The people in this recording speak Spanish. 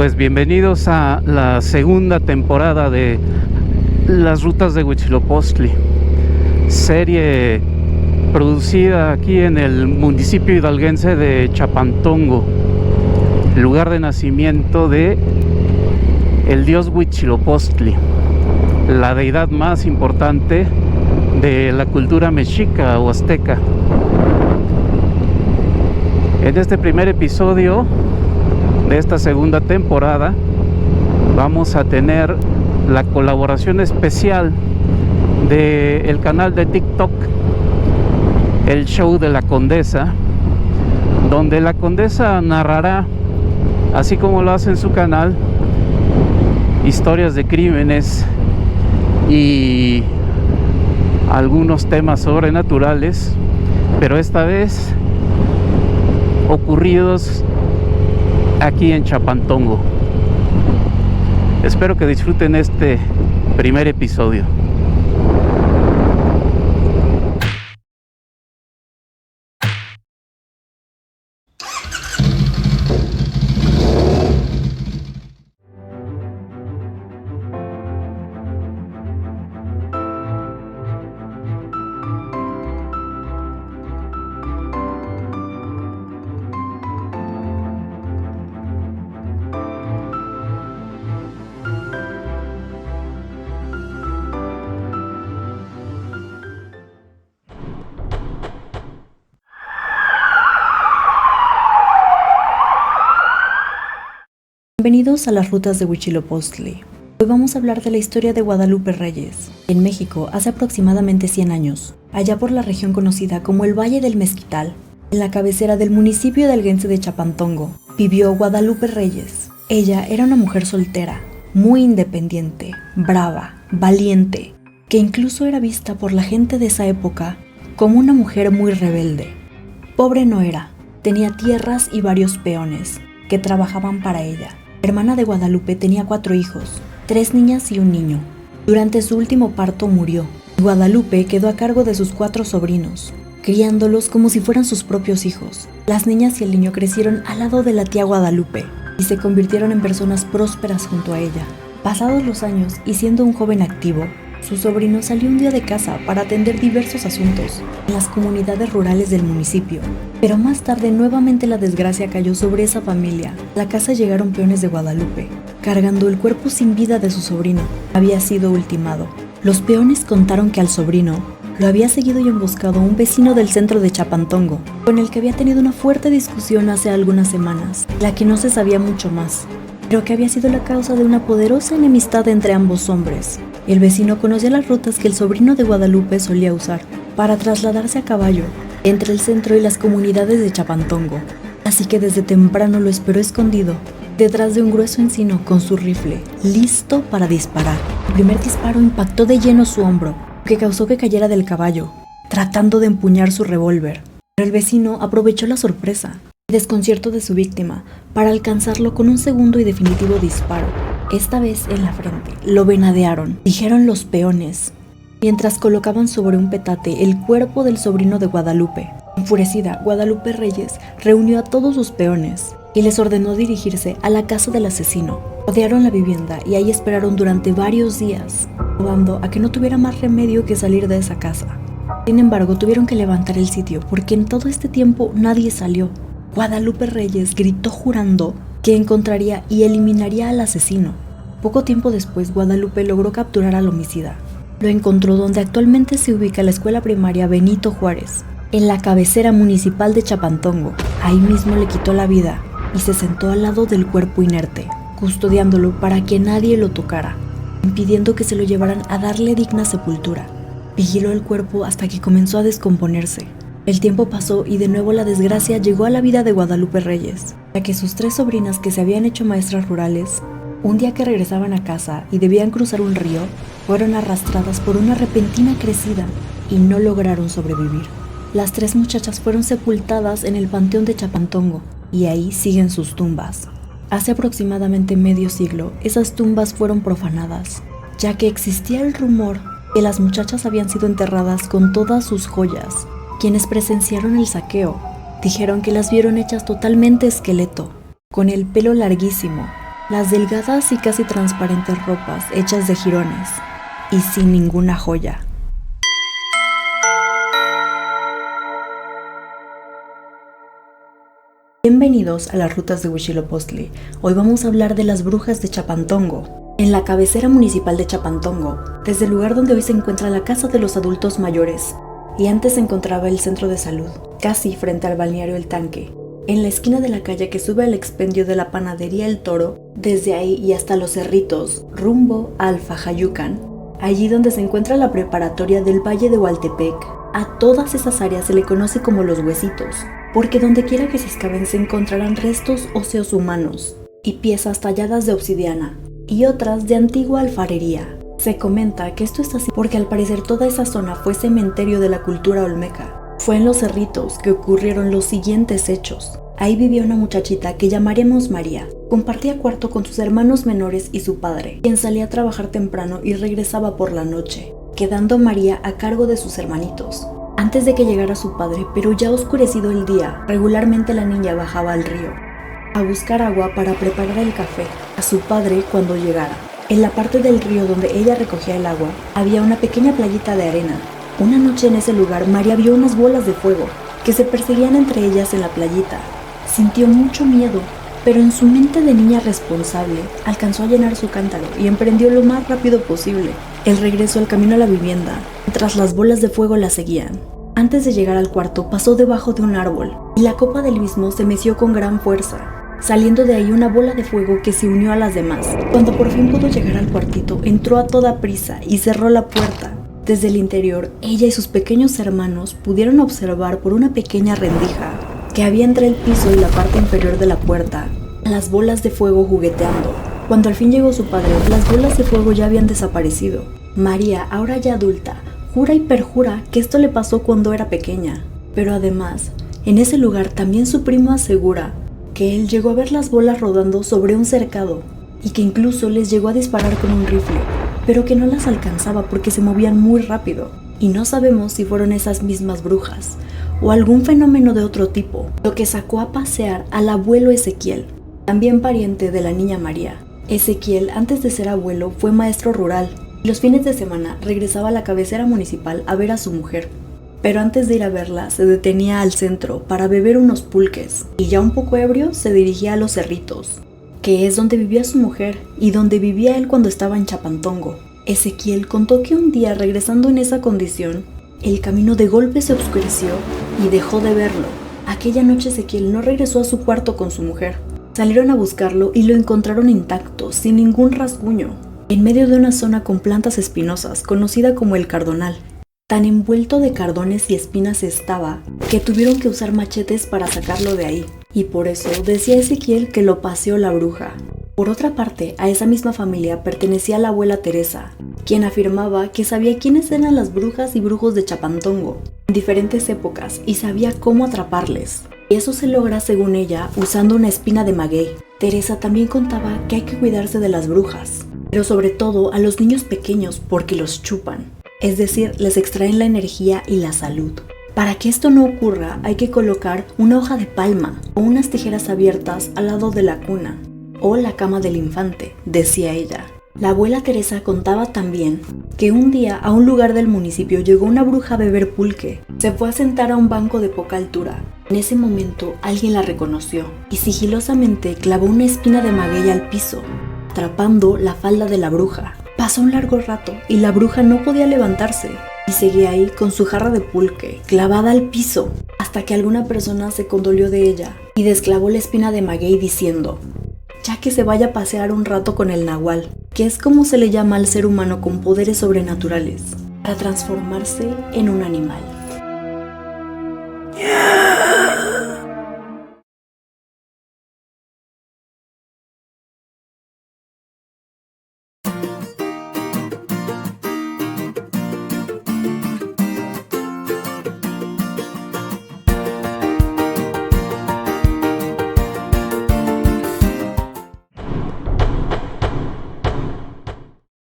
Pues bienvenidos a la segunda temporada de Las Rutas de Huitzilopochtli, serie producida aquí en el municipio hidalguense de Chapantongo, lugar de nacimiento de el dios Huitzilopochtli, la deidad más importante de la cultura mexica o azteca. En este primer episodio de esta segunda temporada vamos a tener la colaboración especial del canal de TikTok El Show de la Condesa, donde la Condesa narrará, así como lo hace en su canal, historias de crímenes y algunos temas sobrenaturales, pero esta vez ocurridos aquí en Chapantongo. Espero que disfruten este primer episodio. Bienvenidos a las rutas de Huitzilopochtli. Hoy vamos a hablar de la historia de Guadalupe Reyes. En México, hace aproximadamente 100 años, allá por la región conocida como el Valle del Mezquital, en la cabecera del municipio hidalguense de Chapantongo, vivió Guadalupe Reyes. Ella era una mujer soltera, muy independiente, brava, valiente, que incluso era vista por la gente de esa época como una mujer muy rebelde. Pobre no era, tenía tierras y varios peones que trabajaban para ella. La hermana de Guadalupe tenía 4 hijos, 3 niñas y un niño. Durante su último parto murió. Guadalupe quedó a cargo de sus 4 sobrinos, criándolos como si fueran sus propios hijos. Las niñas y el niño crecieron al lado de la tía Guadalupe y se convirtieron en personas prósperas junto a ella. Pasados los años y siendo un joven activo, su sobrino salió un día de casa para atender diversos asuntos en las comunidades rurales del municipio. Pero más tarde nuevamente la desgracia cayó sobre esa familia. A la casa llegaron peones de Guadalupe, cargando el cuerpo sin vida de su sobrino. Había sido ultimado. Los peones contaron que al sobrino lo había seguido y emboscado un vecino del centro de Chapantongo, con el que había tenido una fuerte discusión hace algunas semanas, la que no se sabía mucho más, pero que había sido la causa de una poderosa enemistad entre ambos hombres. El vecino conocía las rutas que el sobrino de Guadalupe solía usar para trasladarse a caballo entre el centro y las comunidades de Chapantongo, así que desde temprano lo esperó escondido detrás de un grueso encino con su rifle, listo para disparar. El primer disparo impactó de lleno su hombro, que causó que cayera del caballo, tratando de empuñar su revólver. Pero el vecino aprovechó la sorpresa y desconcierto de su víctima para alcanzarlo con un segundo y definitivo disparo, esta vez en la frente. Lo venadearon, dijeron los peones, mientras colocaban sobre un petate el cuerpo del sobrino de Guadalupe. Enfurecida, Guadalupe Reyes reunió a todos sus peones y les ordenó dirigirse a la casa del asesino. Rodearon la vivienda y ahí esperaron durante varios días, probando a que no tuviera más remedio que salir de esa casa. Sin embargo, tuvieron que levantar el sitio porque en todo este tiempo nadie salió. Guadalupe Reyes gritó jurando que encontraría y eliminaría al asesino. Poco tiempo después, Guadalupe logró capturar al homicida. Lo encontró donde actualmente se ubica la escuela primaria Benito Juárez, en la cabecera municipal de Chapantongo. Ahí mismo le quitó la vida y se sentó al lado del cuerpo inerte, custodiándolo para que nadie lo tocara, impidiendo que se lo llevaran a darle digna sepultura. Vigiló el cuerpo hasta que comenzó a descomponerse. El tiempo pasó y de nuevo la desgracia llegó a la vida de Guadalupe Reyes, ya que sus 3 sobrinas que se habían hecho maestras rurales, un día que regresaban a casa y debían cruzar un río, fueron arrastradas por una repentina crecida y no lograron sobrevivir. Las 3 muchachas fueron sepultadas en el panteón de Chapantongo y ahí siguen sus tumbas. Hace aproximadamente medio siglo, esas tumbas fueron profanadas, ya que existía el rumor que las muchachas habían sido enterradas con todas sus joyas. Quienes presenciaron el saqueo dijeron que las vieron hechas totalmente esqueleto, con el pelo larguísimo las delgadas y casi transparentes ropas hechas de jirones y sin ninguna joya. Bienvenidos a las rutas de Huitzilopochtli. Hoy vamos a hablar de las brujas de Chapantongo, en la cabecera municipal de Chapantongo, desde el lugar donde hoy se encuentra la casa de los adultos mayores, y antes se encontraba el centro de salud, casi frente al balneario El Tanque, en la esquina de la calle que sube al expendio de la panadería El Toro, desde ahí y hasta Los Cerritos, rumbo a Alfajayucan, allí donde se encuentra la preparatoria del Valle de Hualtepec. A todas esas áreas se le conoce como los huesitos, porque donde quiera que se excaven se encontrarán restos óseos humanos y piezas talladas de obsidiana y otras de antigua alfarería. Se comenta que esto es así porque al parecer toda esa zona fue cementerio de la cultura olmeca. Fue en Los Cerritos que ocurrieron los siguientes hechos. Ahí vivía una muchachita que llamaremos María. Compartía cuarto con sus hermanos menores y su padre, quien salía a trabajar temprano y regresaba por la noche, quedando María a cargo de sus hermanitos. Antes de que llegara su padre, pero ya oscurecido el día, regularmente la niña bajaba al río a buscar agua para preparar el café a su padre cuando llegara. En la parte del río donde ella recogía el agua, había una pequeña playita de arena. Una noche en ese lugar, María vio unas bolas de fuego que se perseguían entre ellas en la playita. Sintió mucho miedo, pero en su mente de niña responsable, alcanzó a llenar su cántaro y emprendió lo más rápido posible el regreso al camino a la vivienda, mientras las bolas de fuego la seguían. Antes de llegar al cuarto, pasó debajo de un árbol y la copa del mismo se meció con gran fuerza, saliendo de ahí una bola de fuego que se unió a las demás. Cuando por fin pudo llegar al cuartito, entró a toda prisa y cerró la puerta. Desde el interior, ella y sus pequeños hermanos pudieron observar por una pequeña rendija que había entre el piso y la parte inferior de la puerta las bolas de fuego jugueteando. Cuando al fin llegó su padre, las bolas de fuego ya habían desaparecido. María, ahora ya adulta, jura y perjura que esto le pasó cuando era pequeña. Pero además, en ese lugar también su primo asegura que él llegó a ver las bolas rodando sobre un cercado y que incluso les llegó a disparar con un rifle, pero que no las alcanzaba porque se movían muy rápido. Y no sabemos si fueron esas mismas brujas o algún fenómeno de otro tipo lo que sacó a pasear al abuelo Ezequiel, también pariente de la niña María. Ezequiel, antes de ser abuelo, fue maestro rural y los fines de semana regresaba a la cabecera municipal a ver a su mujer. Pero antes de ir a verla, se detenía al centro para beber unos pulques y ya un poco ebrio se dirigía a Los Cerritos, que es donde vivía su mujer y donde vivía él cuando estaba en Chapantongo. Ezequiel contó que un día, regresando en esa condición, el camino de golpe se oscureció y dejó de verlo. Aquella noche Ezequiel no regresó a su cuarto con su mujer. Salieron a buscarlo y lo encontraron intacto, sin ningún rasguño, en medio de una zona con plantas espinosas, conocida como el Cardonal. Tan envuelto de cardones y espinas estaba, que tuvieron que usar machetes para sacarlo de ahí, y por eso decía Ezequiel que lo paseó la bruja. Por otra parte, a esa misma familia pertenecía la abuela Teresa, quien afirmaba que sabía quiénes eran las brujas y brujos de Chapantongo en diferentes épocas y sabía cómo atraparles. Y eso se logra, según ella, usando una espina de maguey. Teresa también contaba que hay que cuidarse de las brujas, pero sobre todo a los niños pequeños porque los chupan, es decir, les extraen la energía y la salud. Para que esto no ocurra, hay que colocar una hoja de palma o unas tijeras abiertas al lado de la cuna o la cama del infante, decía ella. La abuela Teresa contaba también que un día a un lugar del municipio llegó una bruja a beber pulque. Se fue a sentar a un banco de poca altura. En ese momento alguien la reconoció y sigilosamente clavó una espina de maguey al piso, atrapando la falda de la bruja. Pasó un largo rato y la bruja no podía levantarse y seguía ahí con su jarra de pulque clavada al piso, hasta que alguna persona se condolió de ella y desclavó la espina de maguey diciendo: ya que se vaya a pasear un rato con el nahual, que es como se le llama al ser humano con poderes sobrenaturales, para transformarse en un animal.